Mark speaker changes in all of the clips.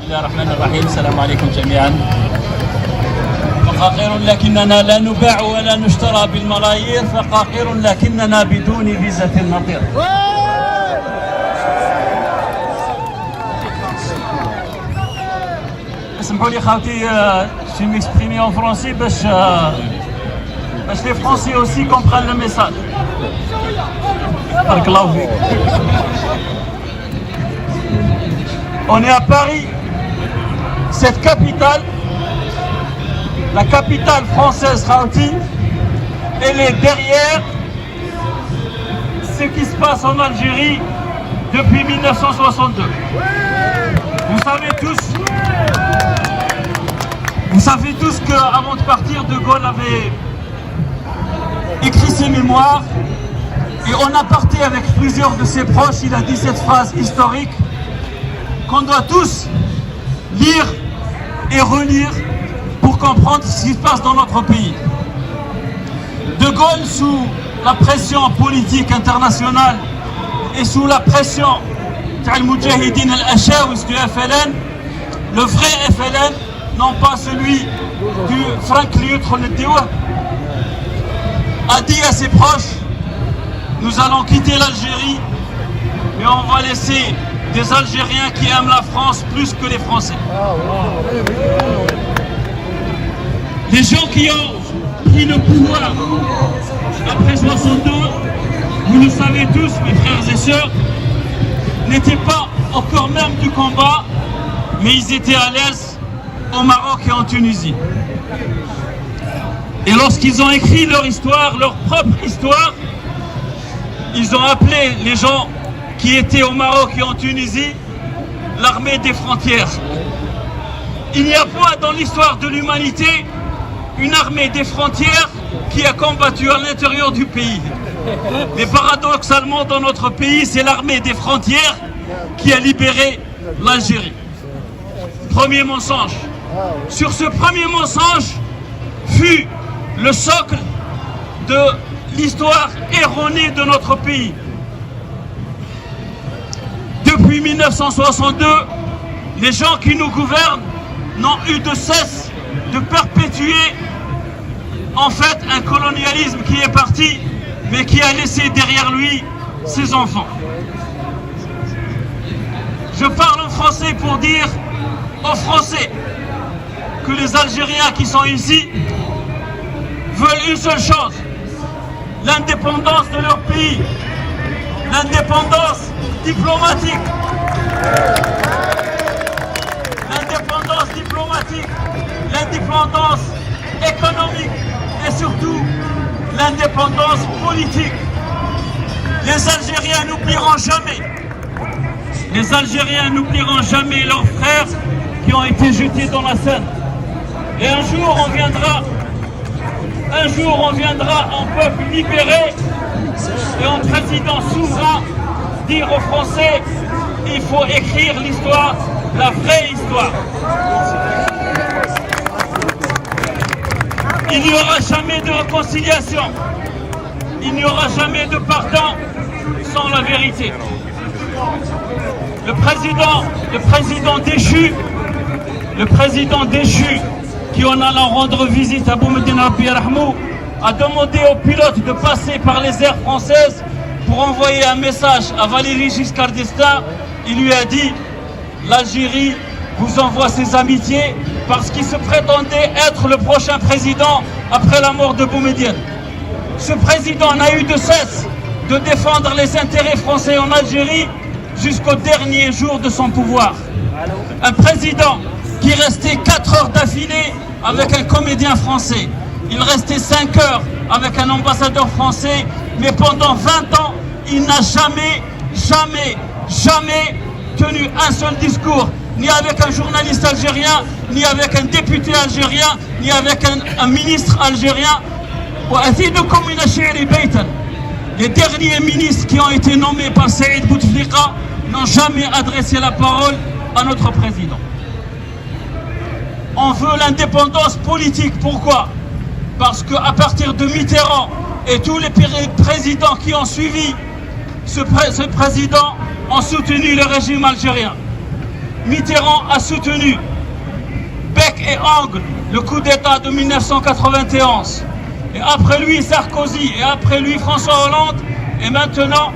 Speaker 1: الله الرحمن الرحيم. السلام عليكم جميعا. فقاقير لكننا لا نباع ولا نشترى بالملايير، فقاقير لكننا بدون فيزة نطير. اسمحوا لي خاوتي je vais m'exprimer en français باش les Français aussi comprennent le message. بارك الله فيك. On est à Paris, cette capitale, la capitale française Khaouti, elle est derrière ce qui se passe en Algérie depuis 1962. Vous savez tous qu'avant de partir, De Gaulle avait écrit ses mémoires et en aparté avec plusieurs de ses proches, il a dit cette phrase historique qu'on doit tous lire et relire pour comprendre ce qui se passe dans notre pays. De Gaulle, sous la pression politique internationale et sous la pression de Moudjahidine al-Achaouis du FLN, le vrai FLN, non pas celui du Frank Liutre a dit à ses proches: nous allons quitter l'Algérie, mais on va laisser des Algériens qui aiment la France plus que les Français. Les gens qui ont pris le pouvoir après 62, vous le savez tous, mes frères et sœurs, n'étaient pas au cœur même du combat, mais ils étaient à l'aise au Maroc et en Tunisie. Et lorsqu'ils ont écrit leur histoire, leur propre histoire, ils ont appelé les gens qui étaient au Maroc et en Tunisie l'armée des frontières. Il n'y a pas dans l'histoire de l'humanité une armée des frontières qui a combattu à l'intérieur du pays. Mais paradoxalement, dans notre pays, c'est l'armée des frontières qui a libéré l'Algérie. Premier mensonge. Sur ce premier mensonge fut le socle de l'histoire erronée de notre pays. Depuis 1962, les gens qui nous gouvernent n'ont eu de cesse de perpétuer en fait un colonialisme qui est parti, mais qui a laissé derrière lui ses enfants. Je parle en français pour dire aux Français que les Algériens qui sont ici veulent une seule chose: l'indépendance de leur pays, l'indépendance diplomatique, l'indépendance économique et surtout l'indépendance politique. Les Algériens n'oublieront jamais. Les Algériens n'oublieront jamais leurs frères qui ont été jetés dans la Seine. Et un jour on viendra en peuple libéré et en président souverain dire aux Français: il faut écrire l'histoire, la vraie histoire. Il n'y aura jamais de réconciliation, il n'y aura jamais de pardon sans la vérité. Le président déchu qui, en allant rendre visite à Boumediene Rabbi Yarhamou, a demandé aux pilotes de passer par les airs françaises pour envoyer un message à Valéry Giscard d'Estaing. Il lui a dit: l'Algérie vous envoie ses amitiés parce qu'il se prétendait être le prochain président après la mort de Boumediene. Ce président n'a eu de cesse de défendre les intérêts français en Algérie jusqu'au dernier jour de son pouvoir. Un président qui restait 4 heures d'affilée avec un comédien français. Il restait 5 heures avec un ambassadeur français, mais pendant 20 ans, il n'a jamais tenu un seul discours, ni avec un journaliste algérien, ni avec un député algérien, ni avec un ministre algérien. Les derniers ministres qui ont été nommés par Saïd Bouteflika n'ont jamais adressé la parole à notre président. On veut l'indépendance politique. Pourquoi? Parce qu'à partir de Mitterrand et tous les présidents qui ont suivi ce président ont soutenu le régime algérien. Mitterrand a soutenu bec et ongle le coup d'État de 1991. Et après lui Sarkozy, et après lui François Hollande, et maintenant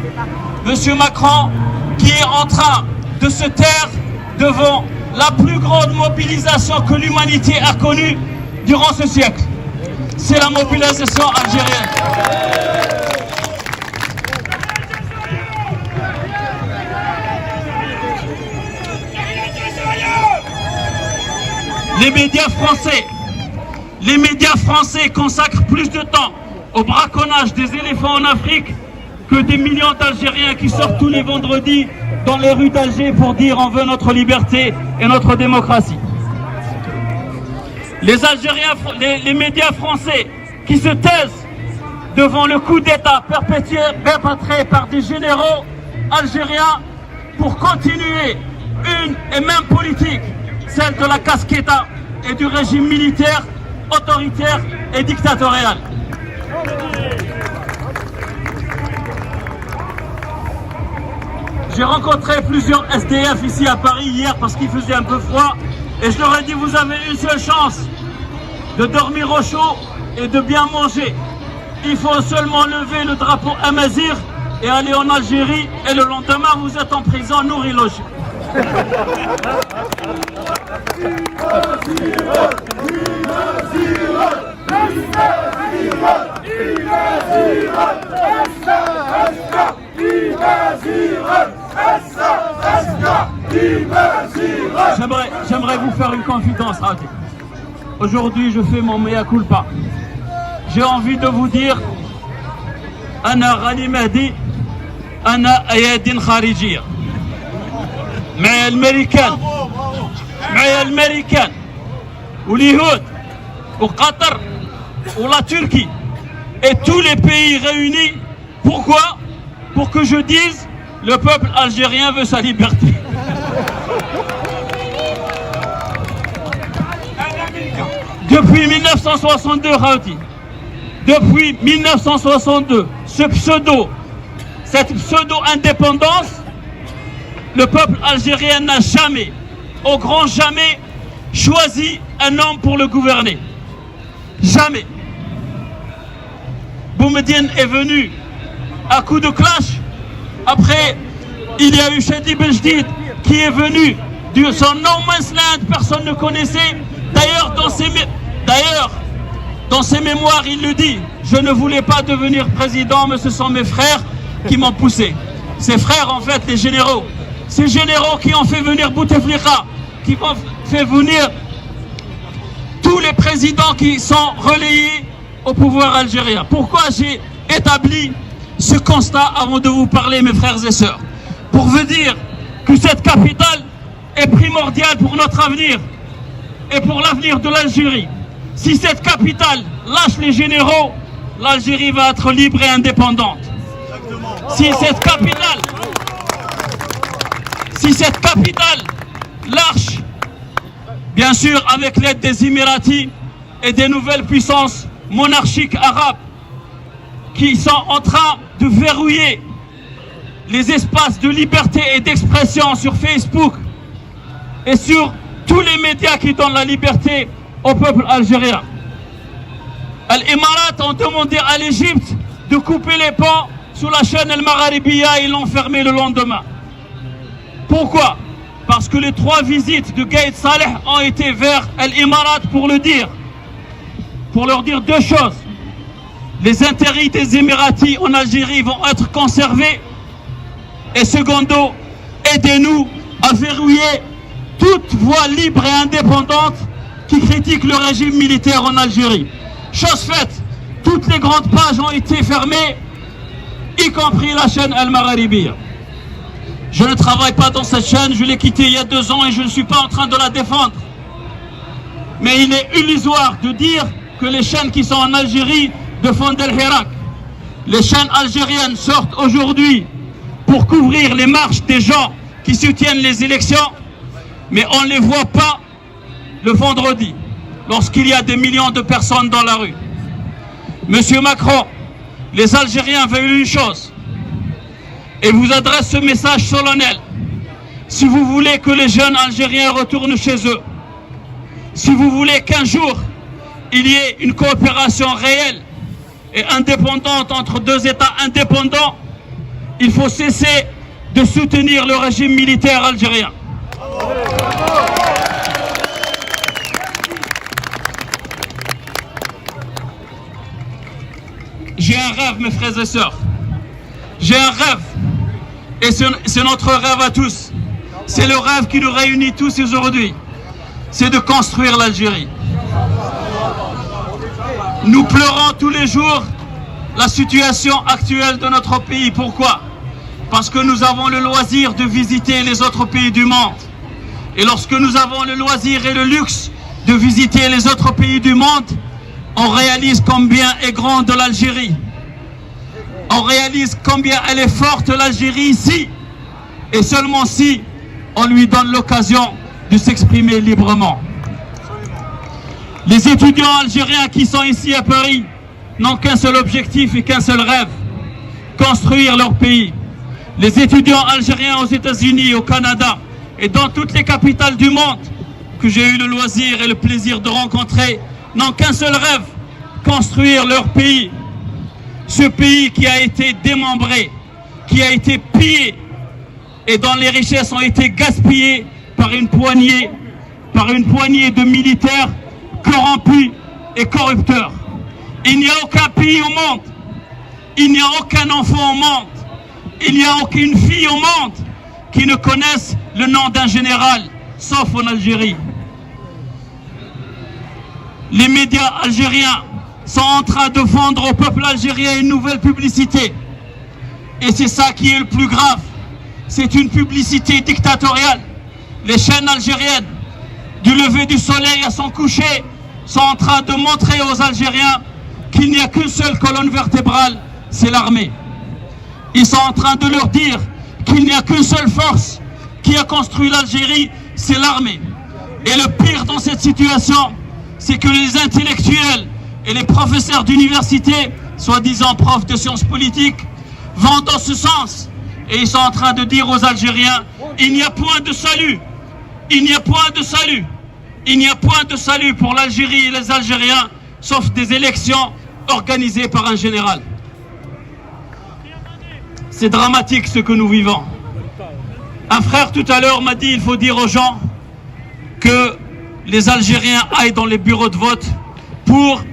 Speaker 1: M. Macron qui est en train de se taire devant la plus grande mobilisation que l'humanité a connue durant ce siècle. C'est la mobilisation algérienne. Les médias français consacrent plus de temps au braconnage des éléphants en Afrique que des millions d'Algériens qui sortent tous les vendredis dans les rues d'Alger pour dire on veut notre liberté et notre démocratie. Les médias français qui se taisent devant le coup d'État perpétré par des généraux algériens pour continuer une et même politique, celle de la casqueta et du régime militaire, autoritaire et dictatorial. J'ai rencontré plusieurs SDF ici à Paris hier parce qu'il faisait un peu froid et je leur ai dit vous avez une seule chance de dormir au chaud et de bien manger. Il faut seulement lever le drapeau Amazir et aller en Algérie et le lendemain vous êtes en prison nourri logé. J'aimerais vous faire une confidence, Hadi. Aujourd'hui, je fais mon mea culpa. J'ai envie de vous dire Ana Ghani Mahdi, Ana Ayadine Kharijia. معي الامريكان واليهود وقطر ولا Turquie et tous les pays réunis. Pourquoi? Pour que je dise le peuple algérien veut sa liberté. Depuis 1962, Raouti, depuis 1962, cette pseudo-indépendance, le peuple algérien n'a jamais, au grand jamais, choisi un homme pour le gouverner. Jamais. Boumediene est venu à coup de clash. Après, il y a eu Chedi Bejdid qui est venu de son no man's land, personne ne connaissait. D'ailleurs, dans ses mémoires, il le dit. Je ne voulais pas devenir président, mais ce sont mes frères qui m'ont poussé. Ses frères, en fait, les généraux. Ces généraux qui ont fait venir Bouteflika, qui ont fait venir tous les présidents qui sont relayés au pouvoir algérien. Pourquoi j'ai établi ce constat avant de vous parler, mes frères et sœurs? Pour vous dire que cette capitale est primordiale pour notre avenir et pour l'avenir de l'Algérie. Si cette capitale lâche les généraux, l'Algérie va être libre et indépendante. Si cette capitale lâche, bien sûr avec l'aide des Émiratis et des nouvelles puissances monarchiques arabes qui sont en train de verrouiller les espaces de liberté et d'expression sur Facebook et sur tous les médias qui donnent la liberté au peuple algérien. Les Émirats ont demandé à l'Égypte de couper les ponts sous la chaîne El Magharibiya et l'ont fermé le lendemain. Pourquoi? Parce que les 3 visites de Gaïd Saleh ont été vers les Émirats pour leur dire 2 choses. Les intérêts des Émiratis en Algérie vont être conservés et secondo, aidez-nous à verrouiller toute voix libre et indépendante qui critique le régime militaire en Algérie. Chose faite, toutes les grandes pages ont été fermées, y compris la chaîne El Magharibiya. Je ne travaille pas dans cette chaîne, je l'ai quittée il y a 2 ans et je ne suis pas en train de la défendre. Mais il est illusoire de dire que les chaînes qui sont en Algérie défendent El Hirak. Les chaînes algériennes sortent aujourd'hui pour couvrir les marches des gens qui soutiennent les élections, mais on ne les voit pas le vendredi, lorsqu'il y a des millions de personnes dans la rue. Monsieur Macron, les Algériens veulent une chose, et vous adresse ce message solennel. si vous voulez que les jeunes Algériens retournent chez eux, si vous voulez qu'un jour il y ait une coopération réelle et indépendante entre deux États indépendants, il faut cesser de soutenir le régime militaire algérien. J'ai un rêve, mes frères et sœurs. J'ai un rêve. Et c'est notre rêve à tous. C'est le rêve qui nous réunit tous aujourd'hui. C'est de construire l'Algérie. Nous pleurons tous les jours la situation actuelle de notre pays. Pourquoi? Parce que nous avons le loisir de visiter les autres pays du monde. Et lorsque nous avons le loisir et le luxe de visiter les autres pays du monde, on réalise combien est grande l'Algérie. On réalise combien elle est forte l'Algérie ici. Et seulement si on lui donne l'occasion de s'exprimer librement. Les étudiants algériens qui sont ici à Paris n'ont qu'un seul objectif et qu'un seul rêve: construire leur pays. Les étudiants algériens aux États-Unis, au Canada et dans toutes les capitales du monde que j'ai eu le loisir et le plaisir de rencontrer n'ont qu'un seul rêve: construire leur pays. Ce pays qui a été démembré, qui a été pillé et dont les richesses ont été gaspillées par une poignée de militaires corrompus et corrupteurs. Il n'y a aucun pays au monde, il n'y a aucun enfant au monde, il n'y a aucune fille au monde qui ne connaisse le nom d'un général, sauf en Algérie. Les médias algériens sont en train de vendre au peuple algérien une nouvelle publicité. Et c'est ça qui est le plus grave. C'est une publicité dictatoriale. Les chaînes algériennes, du lever du soleil à son coucher, sont en train de montrer aux Algériens qu'il n'y a qu'une seule colonne vertébrale, c'est l'armée. Ils sont en train de leur dire qu'il n'y a qu'une seule force qui a construit l'Algérie, c'est l'armée. Et le pire dans cette situation, c'est que les intellectuels et les professeurs d'université, soi-disant profs de sciences politiques, vont dans ce sens. Et ils sont en train de dire aux Algériens: il n'y a point de salut, il n'y a point de salut, il n'y a point de salut pour l'Algérie et les Algériens, sauf des élections organisées par un général. C'est dramatique ce que nous vivons. Un frère tout à l'heure m'a dit: il faut dire aux gens que les Algériens aillent dans les bureaux de vote pour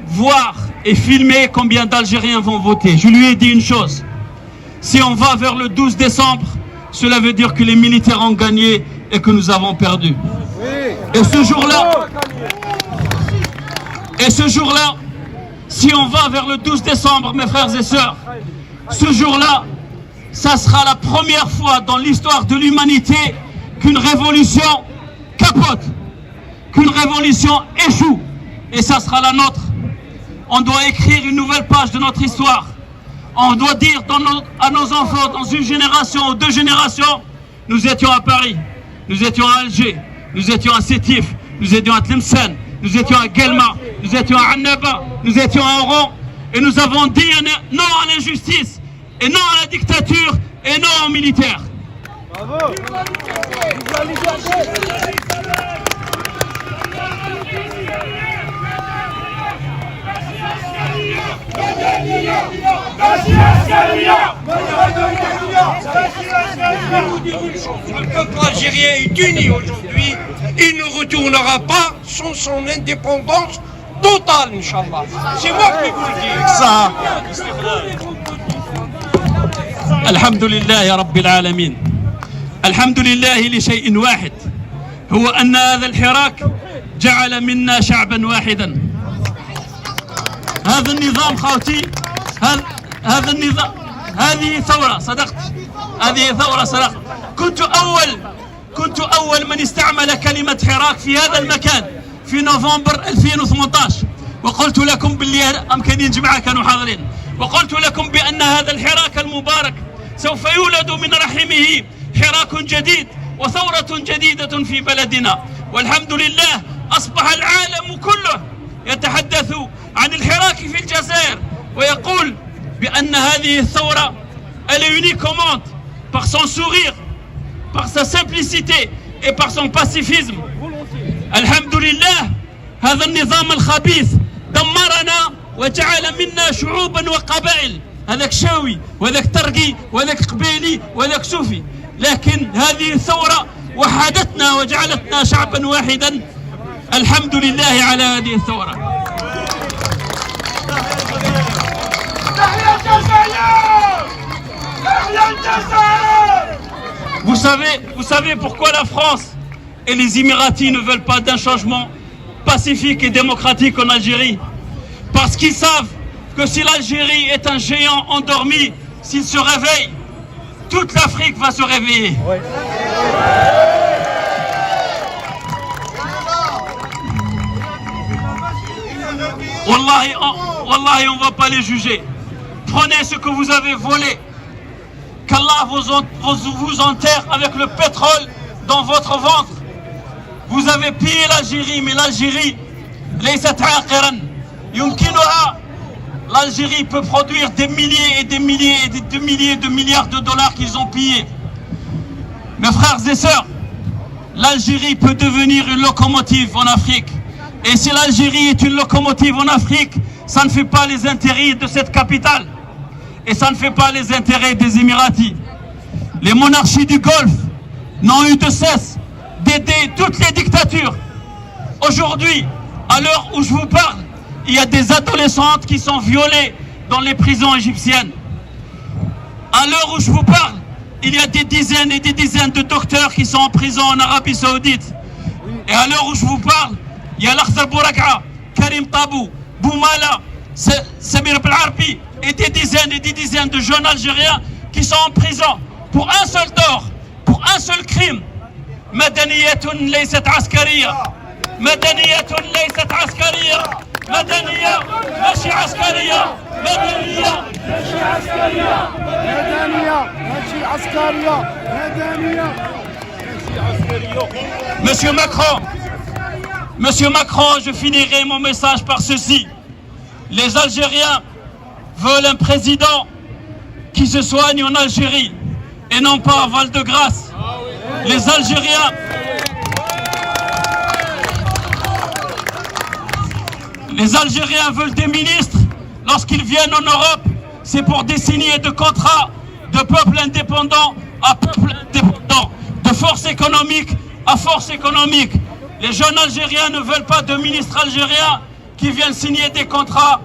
Speaker 1: voir et filmer combien d'Algériens vont voter. Je lui ai dit une chose: si on va vers le 12 décembre, cela veut dire que les militaires ont gagné et que nous avons perdu. Et ce jour-là, si on va vers le 12 décembre, mes frères et sœurs, ce jour-là, ça sera la première fois dans l'histoire de l'humanité qu'une révolution capote, qu'une révolution échoue. Et ça sera la nôtre. On doit écrire une nouvelle page de notre histoire. On doit dire à nos enfants, dans une génération ou deux générations: nous étions à Paris, nous étions à Alger, nous étions à Sétif, nous étions à Tlemcen, nous étions à Guelma, nous étions à Annaba, nous étions à Oran, et nous avons dit non à l'injustice, et non à la dictature, et non aux militaires. Bravo.
Speaker 2: Le peuple algérien est uni aujourd'hui. Il ne retournera pas sans son indépendance totale, Inch'Allah. C'est moi qui vous le dis.
Speaker 1: Ça. الحمد لله رب العالمين. الحمد لله لشيء واحد، هو أن هذا الحراك جعل منا شعبا واحدا. هذا النظام خوتي، هذا النظام، هذه ثورة. صدقت، هذه ثورة. صدقت. كنت أول من استعمل كلمة حراك في هذا المكان في نوفمبر 2018، وقلت لكم باللي أمكن جماعة كانوا حاضرين، وقلت لكم بأن هذا الحراك المبارك سوف يولد من رحمه حراك جديد وثورة جديدة في بلدنا. والحمد لله أصبح العالم كله يتحدث عن الحراك في الجزائر ويقول بأن هذه الثورة elle est unique au monde par son sourire, par sa simplicité et par son pacifisme. Alhamdulillah, هذا النظام الخبيث دمرنا وجعل منا شعوبا وقبائل. هذاك شاوي وهذاك ترقي وهذاك قبيلي وهذاك صوفي، لكن هذه الثورة وحدتنا وجعلتنا شعبا واحدا. الحمد لله على هذه الثورة. Vous savez pourquoi la France et les Émiratis ne veulent pas d'un changement pacifique et démocratique en Algérie? Parce qu'ils savent que si l'Algérie est un géant endormi, s'il se réveille, toute l'Afrique va se réveiller. Ouais. Wallahi, on ne va pas les juger. Prenez ce que vous avez volé. Qu'Allah vous enterre avec le pétrole dans votre ventre. Vous avez pillé l'Algérie, mais l'Algérie, l'Algérie peut produire des milliers et des milliers et des milliers de milliards de dollars qu'ils ont pillés. Mes frères et sœurs, l'Algérie peut devenir une locomotive en Afrique. Et si l'Algérie est une locomotive en Afrique, ça ne fait pas les intérêts de cette capitale. Et ça ne fait pas les intérêts des Émiratis. Les monarchies du Golfe n'ont eu de cesse d'aider toutes les dictatures. Aujourd'hui, à l'heure où je vous parle, il y a des adolescentes qui sont violées dans les prisons égyptiennes. À l'heure où je vous parle, il y a des dizaines et des dizaines de docteurs qui sont en prison en Arabie Saoudite. Et à l'heure où je vous parle, il y a l'Akhtar Bouraka, Karim Tabou, Boumala, Samir Belarbi et des dizaines de jeunes Algériens qui sont en prison pour un seul tort, pour un seul crime. Madaniyatun laysat askariya. Madaniyatun laysat askariya. مدنية ماشي عسكرية. مدنية ماشي عسكرية. مدنية ماشي عسكرية. مدنية ماشي عسكرية. Monsieur Macron, je finirai mon message par ceci. Les Algériens veulent un président qui se soigne en Algérie et non pas à Val-de-Grâce. Les Algériens veulent des ministres. Lorsqu'ils viennent en Europe, c'est pour désigner de contrats de peuple indépendant à peuple indépendant, de force économique à force économique. Les jeunes Algériens ne veulent pas de ministres algériens qui viennent signer des contrats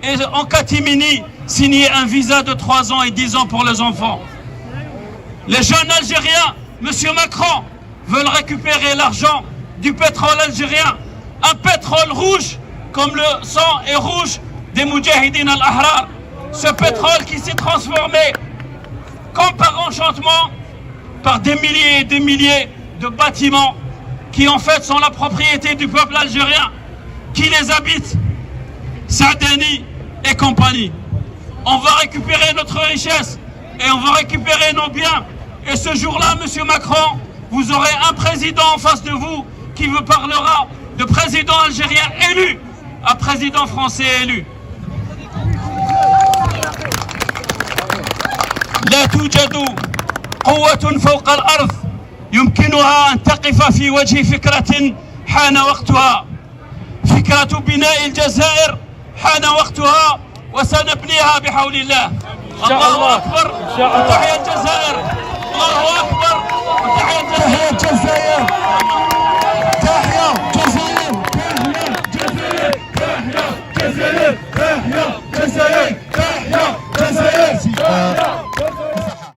Speaker 1: et en catimini signer un visa de 3 ans et 10 ans pour les enfants. Les jeunes Algériens, Monsieur Macron, veulent récupérer l'argent du pétrole algérien, un pétrole rouge comme le sang est rouge des Moudjahidines al-Ahrar. Ce pétrole qui s'est transformé, comme par enchantement, par des milliers et des milliers de bâtiments qui en fait sont la propriété du peuple algérien, qui les habite, Saadani et compagnie. On va récupérer notre richesse et on va récupérer nos biens. Et ce jour-là, Monsieur Macron, vous aurez un président en face de vous qui vous parlera de président algérien élu à président français élu. لا توجد قوة فوق الأرض يمكنها أن تقف في وجه فكرة حان وقتها. فكرة بناء الجزائر حان وقتها وسنبنيها بحول الله. الله أكبر وتحيا الجزائر. الله أكبر وتحيا الجزائر. تحيا الجزائر. تحيا الجزائر. تحيا الجزائر. تحيا الجزائر. تحيا